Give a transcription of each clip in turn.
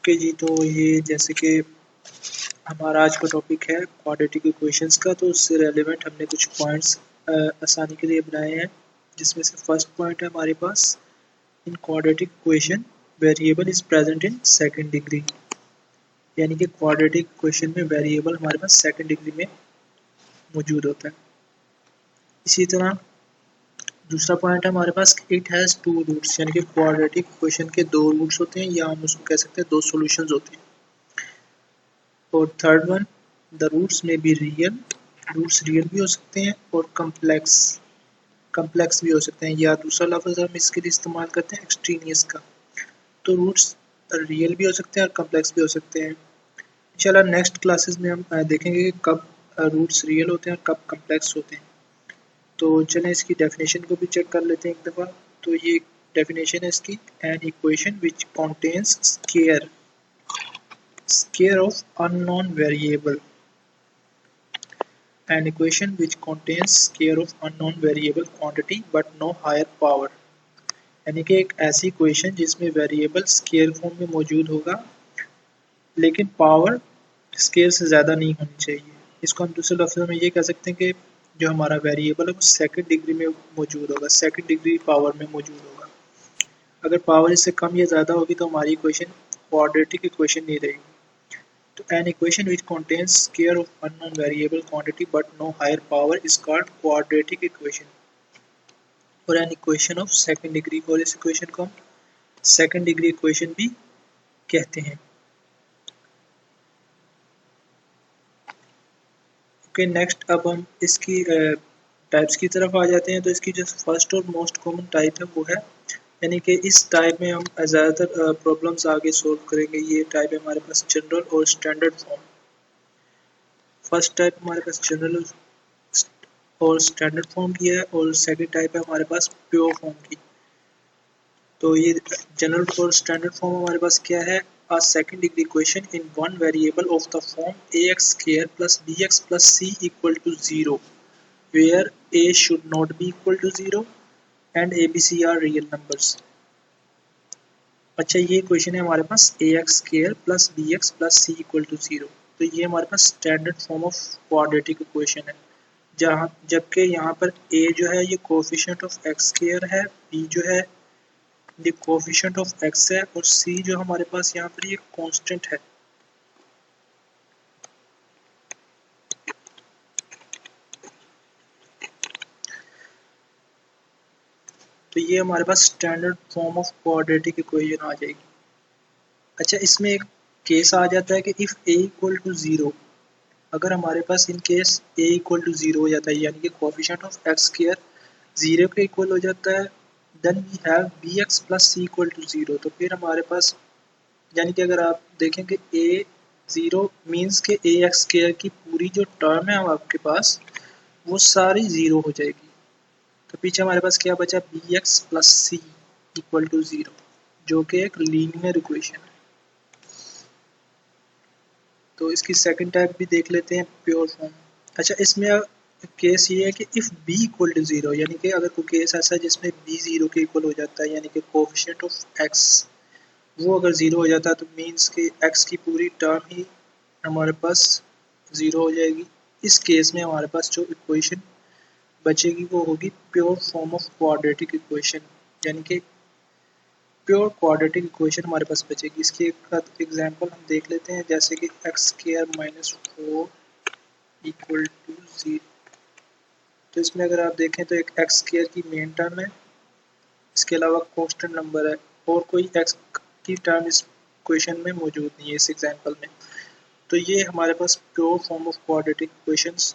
Okay जी, तो ये जैसे कि हमारा आज का टॉपिक है क्वाड्रेटिक इक्वेशंस का, तो उससे रेलेवेंट हमने कुछ पॉइंट्स आसानी के लिए बनाए हैं, जिसमें से फर्स्ट पॉइंट है हमारे पास in quadratic equation variable is present in second degree, यानी कि क्वाड्रेटिक इक्वेशन में वेरिएबल हमारे पास सेकंड डिग्री में मौजूद होता है। इसी तरह दूसरा पॉइंट है हमारे पास इट हैज़ टू रूट्स, यानी कि क्वाड्रेटिक इक्वेशन के दो रूट्स होते हैं, या हम उसको कह सकते हैं दो सॉल्यूशंस होते हैं। और थर्ड वन, द रूट्स में बी रियल, रूट्स रियल भी हो सकते हैं और कम्प्लेक्स भी हो सकते हैं, या दूसरा लफ्ज़ हम इसके लिए इस्तेमाल करते हैं एक्सट्रीनियस का। तो रूट्स रियल भी हो सकते हैं और कम्प्लेक्स भी हो सकते हैं। इंशाल्लाह नेक्स्ट क्लासेस में हम देखेंगे कि कब रूट्स रियल होते हैं और कब कम्प्लेक्स होते हैं। तो चलें इसकी डेफिनेशन को भी चेक कर लेते हैं एक दफ़ा। तो ये डेफिनेशन है इसकी, an equation which contains square of unknown variable, an equation which contains square of unknown variable quantity but no higher power, यानी कि एक ऐसी इक्वेशन जिसमें वेरिएबल स्केयर फॉर्म में मौजूद होगा लेकिन पावर स्केयर से ज़्यादा नहीं होनी चाहिए। इसको हम दूसरे लफ्ज़ों में ये कह सकते हैं कि जो हमारा वेरिएबल है वो सेकंड डिग्री में मौजूद होगा, सेकंड डिग्री पावर में मौजूद होगा। अगर पावर इससे कम या ज़्यादा होगी तो हमारी इक्वेशन क्वाड्रेटिक इक्वेशन नहीं रहेगी। तो an equation which contains square of unknown variable quantity but no higher power is called quadratic equation, और an equation of second degree, और इस इक्वेशन को हम सेकंड डिग्री इक्वेशन भी कहते हैं। ओके, नेक्स्ट अब हम इसकी टाइप्स की तरफ आ जाते हैं। तो इसकी जो फर्स्ट और मोस्ट कॉमन टाइप है वो है, यानी कि इस टाइप में हम ज़्यादातर प्रॉब्लम्स आगे सोल्व करेंगे। ये टाइप है हमारे पास जनरल और स्टैंडर्ड फॉर्म। फर्स्ट टाइप हमारे पास जनरल और स्टैंडर्ड फॉर्म की है, और सेकंड टाइप है हमारे पास प्योर फॉर्म की। तो ये जनरल और स्टैंडर्ड फॉर्म हमारे पास क्या है, a second degree equation in one variable of the form ax square plus bx plus c equal to 0, where a should not be equal to 0 and a b c are real numbers। अच्छा, ये equation है हमारे पास ax square plus bx plus c equal to 0। तो ये हमारे पास standard form of quadratic equation है, जहाँ जबकि यहाँ पर a जो है ये कोफिशिएंट ऑफ एक्स स्क्वायर है, b जो है ये कोफिशिएंट ऑफ x है, और c जो हमारे पास यहाँ पर ये कांस्टेंट है। तो ये हमारे पास standard form of quadratic equation आ जाएगी। अच्छा, इसमें एक केस आ जाता है कि इफ़ a इक्वल टू 0, अगर हमारे पास in case a equal to 0 हो जाता है, यानी कि कोफिशिएंट ऑफ एक्स स्क्वायर 0 के इक्वल हो जाता है, then we have bx plus c equal to 0। तो फिर हमारे पास, यानी कि अगर आप देखें कि a 0 मीन्स के ए एक्स स्क्वायर की पूरी जो टर्म है आपके पास वो सारी 0 हो जाएगी। तो पीछे हमारे पास क्या बचा, bx plus c equal to 0, जो कि एक लीनियर इक्वेशन है। तो इसकी सेकंड टाइप भी देख लेते हैं, प्योर फॉर्म। अच्छा, इसमें केस ये है कि इफ़ b इक्वल टू 0, यानी कि अगर कोई केस ऐसा है जिसमें b 0 के इक्वल हो जाता है, यानी कि कोफिशिएंट ऑफ x वो अगर 0 हो जाता है, तो मीन्स कि x की पूरी टर्म ही हमारे पास 0 हो जाएगी। इस केस में हमारे पास जो इक्वेशन बचेगी वो होगी pure form of quadratic equation, यानी कि प्योर क्वाड्रेटिक इक्वेशन हमारे पास बचेगी। इसकी एक एग्जांपल हम देख लेते हैं, जैसे कि x square minus 4 equal to 0। तो इसमें अगर आप देखें तो एक एक्स स्क्वायर की मेन टर्म है, इसके अलावा कांस्टेंट नंबर है, और कोई एक्स की टर्म इस इक्वेशन में मौजूद नहीं है इस एग्जांपल में। तो ये हमारे पास pure form of quadratic equations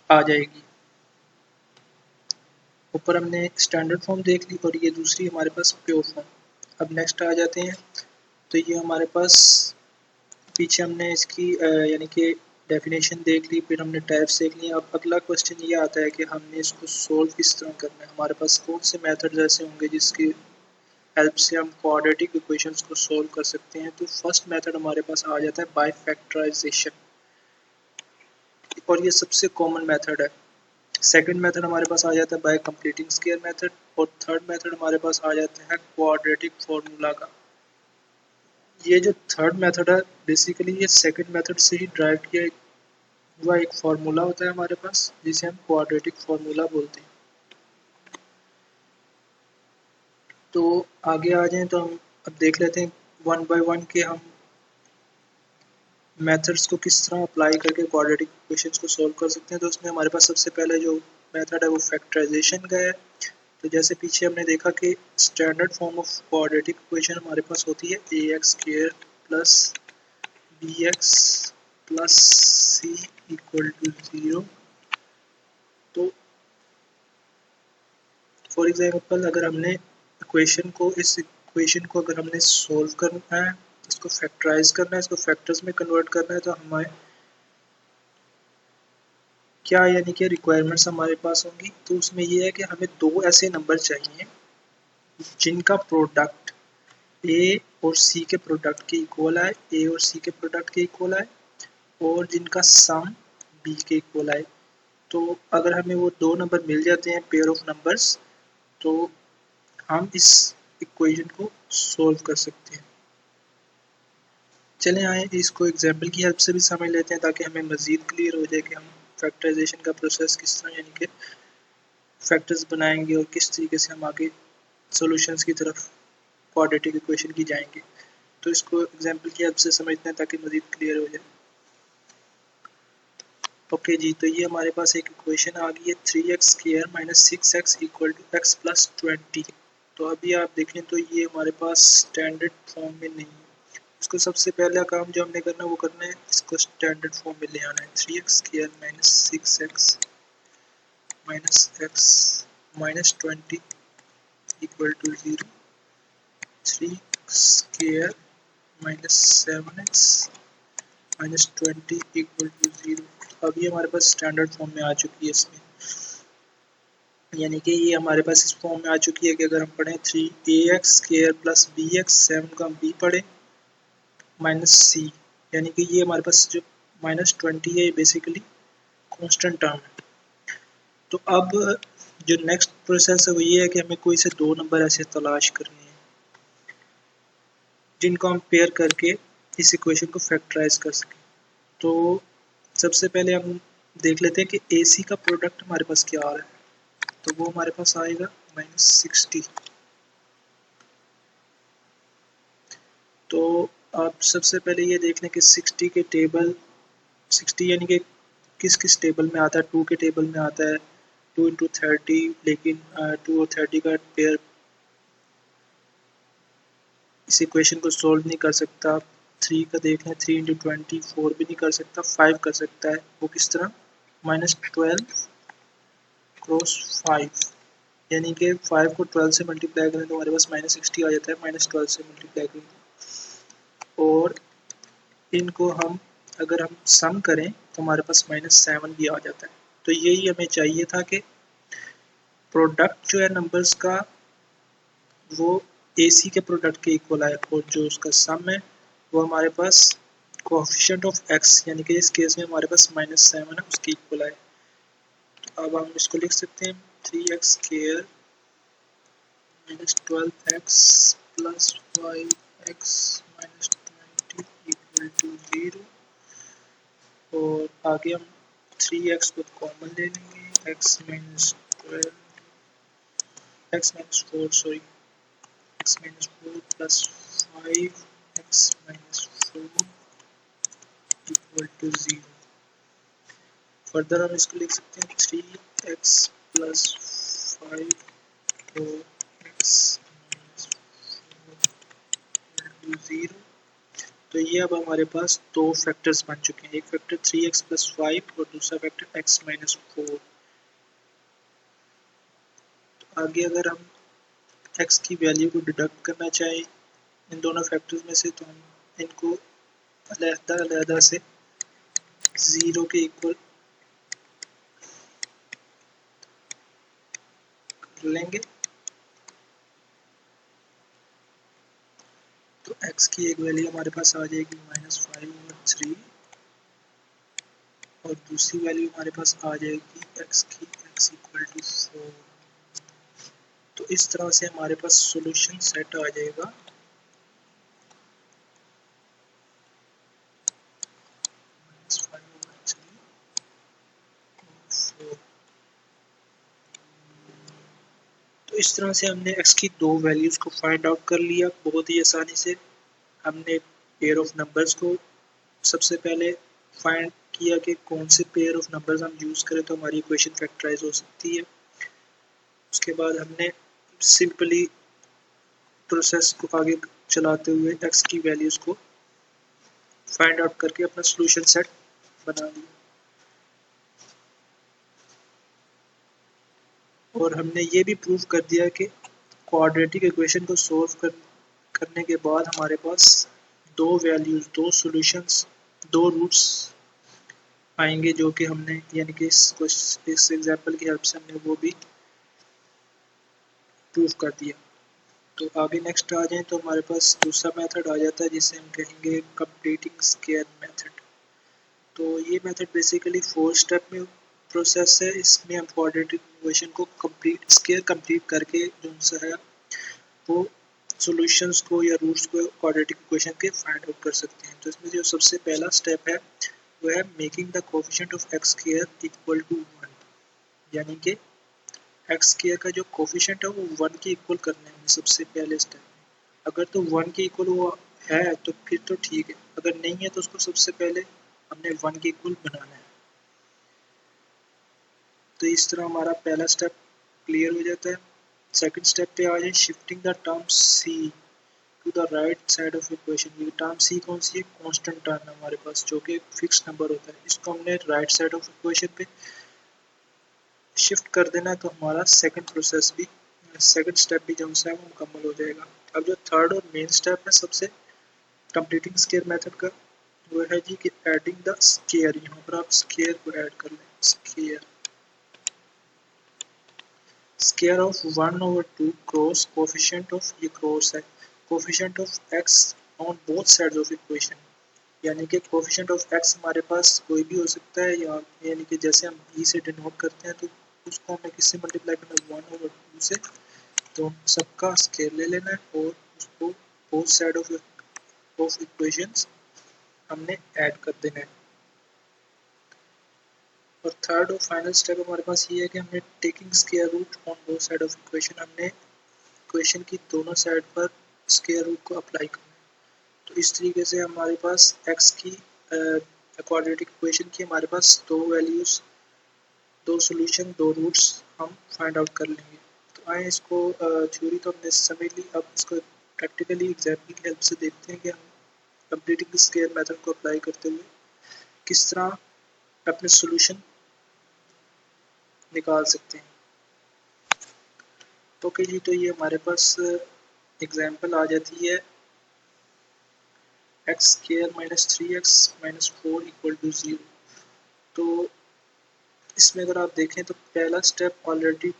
आ जाएगी। ऊपर हमने स्टैंडर्ड फॉर्म देख ली, और ये दूसरी हमारे पास प्योर फॉर्म। अब नेक्स्ट आ जाते हैं। तो ये हमारे पास पीछे हमने इसकी यानी कि डेफिनेशन देख ली, फिर हमने टाइप्स देख ली। अब अगला क्वेश्चन ये आता है कि हमने इसको सोल्व किस तरह करना है, हमारे पास कौन से मेथड्स ऐसे होंगे जिसकी हेल्प से हम क्वाड्रेटिक इक्वेशंस को सोल्व कर सकते हैं। तो फर्स्ट मेथड हमारे पास आ जाता है बाय फैक्टराइजेशन, और ये सबसे कॉमन मेथड है। सेकंड मेथड हमारे पास आ जाता है बाय कंप्लीटिंग स्क्वायर मेथड, और थर्ड मेथड हमारे पास आ जाता है क्वाड्रेटिक फार्मूला का। ये जो थर्ड मेथड है बेसिकली ये सेकंड मेथड से ही ड्राइव किया हुआ एक फार्मूला होता है हमारे पास, जिसे हम क्वाड्रेटिक फार्मूला बोलते हैं। तो आगे आ जाएं तो हम अब देख लेते हैं वन बाय वन के हम मेथड्स को किस तरह अप्लाई करके क्वाड्रेटिक इक्वेशंस को सॉल्व कर सकते हैं। तो उसमें हमारे पास सबसे पहले जो मेथड है वो फैक्टराइजेशन का है। तो जैसे पीछे हमने देखा कि standard form of quadratic equation हमारे पास होती है ax² plus bx plus c equal to 0। तो फॉर एग्जांपल अगर हमने इस इक्वेशन को अगर हमने सॉल्व करना है, इसको फैक्टराइज करना है, इसको फैक्टर्स में कन्वर्ट करना है, तो हमारे क्या यानी कि रिक्वायरमेंट्स हमारे पास होंगी। तो उसमें ये है कि हमें दो ऐसे नंबर चाहिए जिनका प्रोडक्ट ए और सी के प्रोडक्ट के इक्वल आए, ए और सी के प्रोडक्ट के इक्वल आए, और जिनका सम बी के इक्वल आए। तो अगर हमें वो दो नंबर मिल जाते हैं, पेयर ऑफ नंबर्स, तो हम इस इक्वेशन को सॉल्व कर सकते हैं। चलें आए इसको एग्जाम्पल की हेल्प से भी समझ लेते हैं ताकि हमें मज़ीद क्लियर हो जाए कि हम फैक्टराइजेशन का प्रोसेस किस तरह यानी कि फैक्टर्स बनाएंगे और किस तरीके से हम आगे सॉल्यूशंस की तरफ क्वाड्रेटिक इक्वेशन की जाएंगे। तो इसको एग्जाम्पल की हेल्प से समझते हैं ताकि मज़ीद क्लियर हो जाए। ओके जी, तो ये हमारे पास एक इक्वेशन आ गई है 3x² minus 6x equal to x plus 20। तो अभी आप देखें तो ये हमारे पास स्टैंडर्ड फॉर्म में नहीं है। इसको सबसे पहला काम जो हमने करना है वो करना है, इसको स्टैंडर्ड फॉर्म में ले आना है। 3x² minus 6x minus x minus 20 equal to 0। 3x² minus 7x minus 20 equal to 0। अभी हमारे पास स्टैंडर्ड फॉर्म में आ चुकी है इसमें, यानी कि ये हमारे पास इस फॉर्म में आ चुकी है कि अगर हम पढ़ें 3ax² प्लस bx, 7 को हम b पढ़ें माइनस c, यानी कि ये हमारे पास जो माइनस 20 है ये बेसिकली कांस्टेंट टर्म है। तो अब जो नेक्स्ट प्रोसेस है वो ये है कि हमें कोई से दो नंबर ऐसे तलाश करने हैं जिनको हम पेयर करके इस इक्वेशन को फैक्टराइज कर सकें। तो सबसे पहले हम देख लेते हैं कि AC का प्रोडक्ट हमारे पास क्या आ रहा है। तो वो हमारे पास आएगा -60। तो आप सबसे पहले ये देख लें कि 60 के टेबल 60 यानी कि किस किस टेबल में आता है। 2 के टेबल में आता है 2 इंटू 30, लेकिन 2 और 30 का पेयर इस इक्वेशन को सॉल्व नहीं कर सकता। 3 का देख लें 3 इंटू 20 4 भी नहीं कर सकता, 5 कर सकता है। वो किस तरह, -12 क्रॉस 5, यानी कि 5 को 12 से मल्टीप्लाई करें तो हमारे पास -60 आ जाता है। -12 से मल्टीप्लाई करें और इनको हम अगर हम सम करें तो हमारे पास -7 भी आ जाता है। तो यही हमें चाहिए था कि प्रोडक्ट जो है नंबर्स का वो AC के प्रोडक्ट के इक्वल आए और जो उसका सम है वो हमारे पास कोएफिशिएंट ऑफ x, यानी कि इस केस में हमारे पास -7 है, उसके इक्वल आए। तो अब हम इसको लिख सकते हैं 3x² minus 12x plus 5x minus 20 equal to 0। और आगे हम 3x को कॉमन ले लेंगे, x minus 4 sorry x minus 4 plus 5x minus 4 equal to 0। Further हम इसको लिख सकते हैं 3x प्लस 5 और x माइनस 4 इक्वल टू 0। तो ये अब हमारे पास दो फैक्टर्स बन चुके हैं, एक फैक्टर 3x प्लस 5 और दूसरा फैक्टर x माइनस 4। तो आगे अगर हम x की वैल्यू को डिडक्ट करना चाहें इन दोनों फैक्टर्स में से, तो हम इनको अलग-अलग से 0 के इक्वल कर लेंगे। तो x की एक वैल्यू हमारे पास आ जाएगी -5/3 और दूसरी वैल्यू हमारे पास आ जाएगी x की x इक्वल टू 4। तो इस तरह से हमारे पास सॉल्यूशन सेट आ जाएगा इस तरह से हमने x की दो वैल्यूज़ को फाइंड आउट कर लिया बहुत ही आसानी से। हमने पेयर ऑफ नंबर्स को सबसे पहले फाइंड किया कि कौन से पेयर ऑफ नंबर्स हम यूज़ करें तो हमारी इक्वेशन फैक्टराइज हो सकती है। उसके बाद हमने सिंपली प्रोसेस को आगे चलाते हुए x की वैल्यूज़ को फाइंड आउट करके अपना सॉल्यूशन सेट बना लिया। और हमने ये भी प्रूव कर दिया कि क्वाड्रेटिक इक्वेशन को सॉल्व करने के बाद हमारे पास दो वैल्यूज़, दो सॉल्यूशंस, दो रूट्स आएंगे जो कि हमने यानी कि इस एग्जांपल की हेल्प से हमने वो भी प्रूव कर दिया। तो आगे नेक्स्ट आ जाए तो हमारे पास दूसरा मेथड आ जाता है जिसे हम कहेंगे कंप्लीटिंग स्क्वायर मेथड। तो ये मेथड बेसिकली 4 स्टेप में प्रोसेस है। इसमें हम क्वाड्रेटिक इक्वेशन को कंप्लीट करके जो सा है वो सॉल्यूशंस को या रूट्स को क्वाड्रेटिक इक्वेशन के फाइंड आउट कर सकते हैं। तो इसमें जो सबसे पहला स्टेप है वो है making the coefficient of x square equal to 1, यानी कि एक्स स्क्वायर का जो कोफिशिएंट है वो 1 के इक्वल करने में सबसे पहले स्टेप है। अगर तो 1 के इक्वल वो है तो फिर तो ठीक है, अगर नहीं है तो उसको सबसे पहले हमने 1 के इक्वल बनाना है। तो इस तरह हमारा पहला स्टेप क्लियर हो जाता है। सेकंड स्टेप पे आ जाए, shifting the term C to the right side of equation. ये टर्म सी कौन सी है? कांस्टेंट टर्म है हमारे पास जो कि फिक्स नंबर होता है। इसको हमने राइट साइड ऑफ इक्वेशन पे शिफ्ट कर देना तो हमारा सेकंड स्टेप भी जो है वो मुकम्मल हो जाएगा। अब जो थर्ड और मेन स्टेप है सबसे कंप्लीटिंग स्क्वायर मेथड का, वो है जी कि एडिंग द स्क्वायर। यहाँ पर आप स्क्वायर को ऐड कर लें। Square of 1/2 cross coefficient of, ये क्रॉस है, coefficient of x on both sides of equation. यानी कि कोफिशिएंट ऑफ एक्स हमारे पास कोई भी हो सकता है, या यानी कि जैसे हम बी से डिनोट करते हैं तो उसको हमें किससे मल्टीप्लाई करना है? 1/2 से। तो सबका स्क्वायर ले लेना है और उसको बोथ साइड ऑफ इक्वेशंस हमने ऐड कर देना है। और थर्ड और फाइनल स्टेप हमारे पास ये है कि हमने taking square root on both side of equation, हमने इक्वेशन की दोनों साइड पर स्क्वायर रूट को अप्लाई करना है। तो इस तरीके से हमारे पास एक्स की क्वाड्रेटिक इक्वेशन की हमारे पास दो वैल्यूज़, दो सॉल्यूशन, दो रूट्स हम फाइंड आउट कर लेंगे। तो आए इसको थ्योरी तो हमने समझ ली, अब इसको प्रैक्टिकली एग्जाम्पल की हेल्प से देखते हैं कि हम कंप्लीटिंग स्क्वायर मेथड को अप्लाई करते हुए किस तरह अपने सॉल्यूशन निकाल सकते हैं। ओके जी, तो ये हमारे पास एग्जाम्पल आ जाती है x square minus 3x minus 4 equal to 0। तो इसमें अगर आप देखें तो पहला स्टेप ऑलरेडी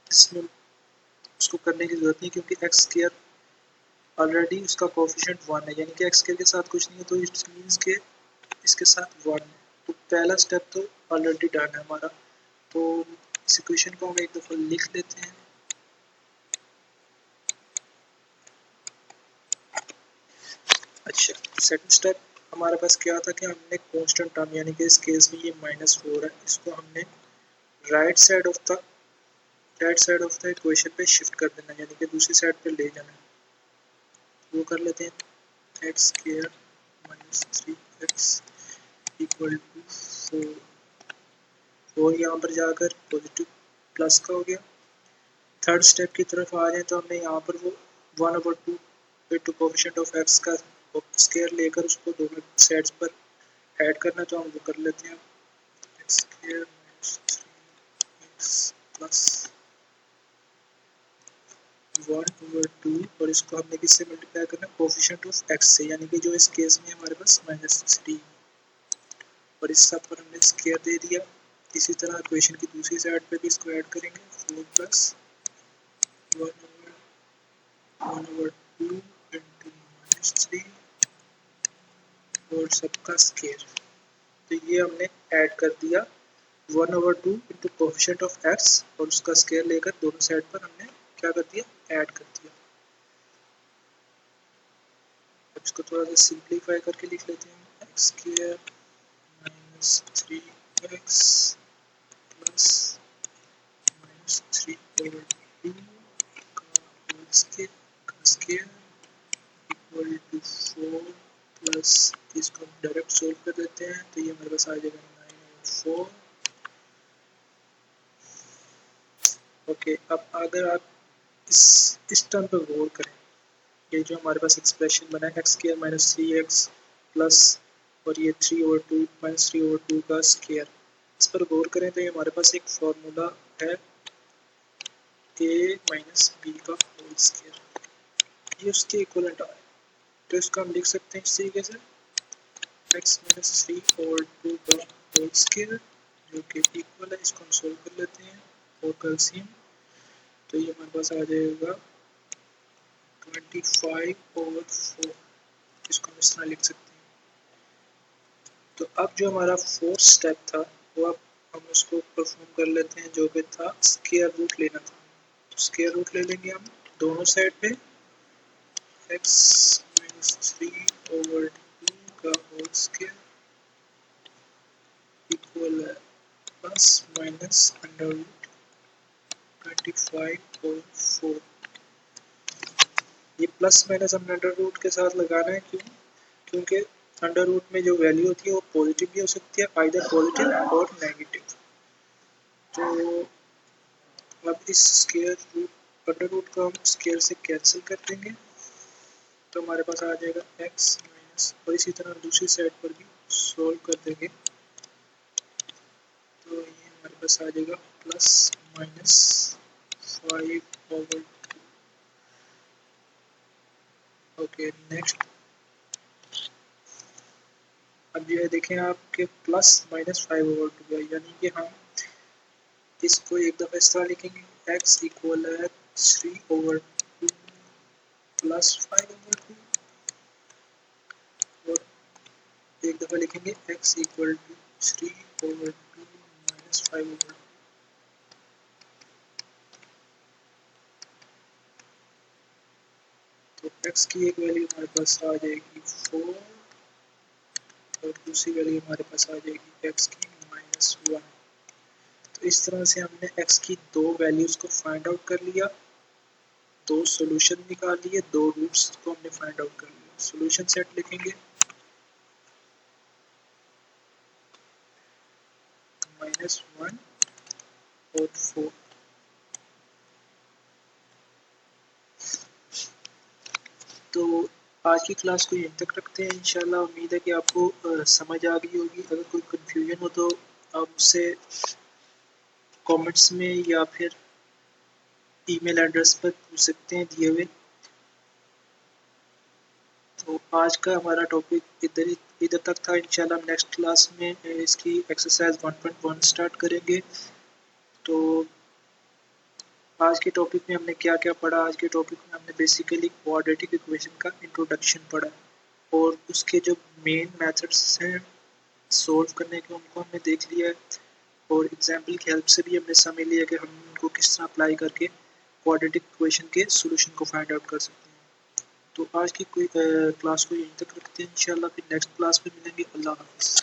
इसमें उसको करने की ज़रूरत नहीं, क्योंकि एक्स स्क्वायर ऑलरेडी उसका कोफिशिएंट 1 है, यानी कि एक्स स्क्वायर के साथ कुछ नहीं है तो इट मीन्स के इसके साथ 1 है। तो पहला स्टेप तो ऑलरेडी डन है हमारा। तो इस इक्वेशन को हम एक दफ़ा लिख लेते हैं। अच्छा, सेकंड स्टेप हमारे पास क्या था कि हमने कांस्टेंट टर्म, यानी कि इस केस में ये -4 है, इसको हमने right side of the equation पे शिफ्ट कर देना, यानी कि दूसरी साइड पे ले जाना। वो कर लेते हैं। X square minus 3x equal to 4। 4 यहाँ पर जाकर पॉजिटिव प्लस का हो गया। थर्ड स्टेप की तरफ आ जाए तो हमने यहाँ पर वो 1/2 इंटू कोफिशिएंट ऑफ एक्स का स्क्वायर लेकर उसको दोनों साइड्स पर ऐड करना, तो हम वो कर लेते हैं। X square minus 3x plus 1/2, और इसको हमने किससे मल्टीप्लाई करना है? कोफिशिएंट ऑफ एक्स से, यानी कि जो इस केस में हमारे पास -3, और इस सब पर हमने स्क्वायर दे दिया। इसी तरह इक्वेशन की दूसरी साइड पे भी इसको ऐड करेंगे, 4 प्लस 1/2 इंटू -3 और सबका स्क्वायर। तो ये हमने ऐड कर दिया 1/2 इंटू कोफिशिएंट ऑफ एक्स और उसका स्क्वायर लेकर दोनों साइड पर हमने क्या कर दिया? ऐड कर दिया। अब इसको थोड़ा सा सिंप्लीफाई करके लिख लेते हैं। X square minus 3x plus -3/2 square equal to 4 plus इसको हम डायरेक्ट सोल्व कर देते हैं तो ये हमारे पास आ जाएगा 9/4। ओके, अब अगर आप इस टर्म पर गौर करें, ये जो हमारे पास एक्सप्रेशन बना है x square minus 3x plus और ये 3/2 माइनस 3/2 का स्केयर, इस पर गौर करें तो ये हमारे पास एक फॉर्मूला है a माइनस बी का होल स्केयर, ये उसके इक्वलेंट आ रहा है। तो इसको हम लिख सकते हैं इस तरीके से x माइनस 3/2 का होल स्केयर जो कि इक्वल है, इसको हम सोल्व कर लेते हैं और कैल्शियम, तो ये हमारे पास आ जाएगा 25/4, इसको हम इस तरह लिख सकते हैं। तो अब जो हमारा फोर्थ स्टेप था वो अब हम उसको परफॉर्म कर लेते हैं, जो कि था स्क्वायर रूट लेना था। तो स्क्वायर रूट ले लेंगे हम दोनों साइड पे, x माइनस 3/2 का होल स्क्वायर इक्वल है प्लस माइनस अंडर रूट 25/4। ये प्लस माइनस हम अंडर रूट के साथ लगाना है, क्यों? क्योंकि अंडर रूट में जो वैल्यू होती है वो पॉजिटिव भी हो सकती है, आइदर पॉजिटिव और नेगेटिव। तो अब इस स्क्वायर रूट अंडर रूट को हम स्क्वायर से कैंसिल कर देंगे तो हमारे पास आ जाएगा x माइनस, और इसी तरह दूसरी साइड पर भी सोल्व कर देंगे तो ये हमारे पास आ जाएगा प्लस माइनस 5/2। ओके, नेक्स्ट अब ये देखें आपके प्लस माइनस 5/2 है, यानी कि हम इसको एक दफ़ा इस तरह लिखेंगे x इक्वल है 3/2 प्लस 5/2 और एक दफ़ा लिखेंगे x इक्वल टू 3/2 माइनस 5/2। तो x की एक वैल्यू हमारे पास आ जाएगी 4 और दूसरी वैल्यू हमारे पास आ जाएगी x की -1। तो इस तरह से हमने x की दो वैल्यूज़ को फाइंड आउट कर लिया, दो सॉल्यूशन निकाल लिए, दो रूट्स को हमने फाइंड आउट कर लिया। सॉल्यूशन सेट लिखेंगे -1 और 4। तो आज की क्लास को यहीं तक रखते हैं। इंशाल्लाह उम्मीद है कि आपको समझ आ गई होगी। अगर कोई कन्फ्यूजन हो तो आप मुझसे कमेंट्स में या फिर ईमेल एड्रेस पर पूछ सकते हैं दिए हुए। तो आज का हमारा टॉपिक इधर तक था। इंशाल्लाह हम नेक्स्ट क्लास में इसकी एक्सरसाइज 1.1 स्टार्ट करेंगे। तो आज के टॉपिक में हमने क्या क्या पढ़ा? आज के टॉपिक में हमने बेसिकली क्वाड्रेटिक इक्वेशन का इंट्रोडक्शन पढ़ा और उसके जो मेन मेथड्स हैं सोल्व करने के उनको हमने देख लिया है और एग्जाम्पल की हेल्प से भी हमने समझ लिया कि हम उनको किस तरह अप्लाई करके क्वाड्रेटिक इक्वेशन के सोल्यूशन को फाइंड आउट कर सकते हैं। तो आज की कोई क्लास को यहीं तक रखते हैं। इंशाल्लाह फिर नेक्स्ट क्लास में मिलेंगे। अल्लाह हाफ़िज़।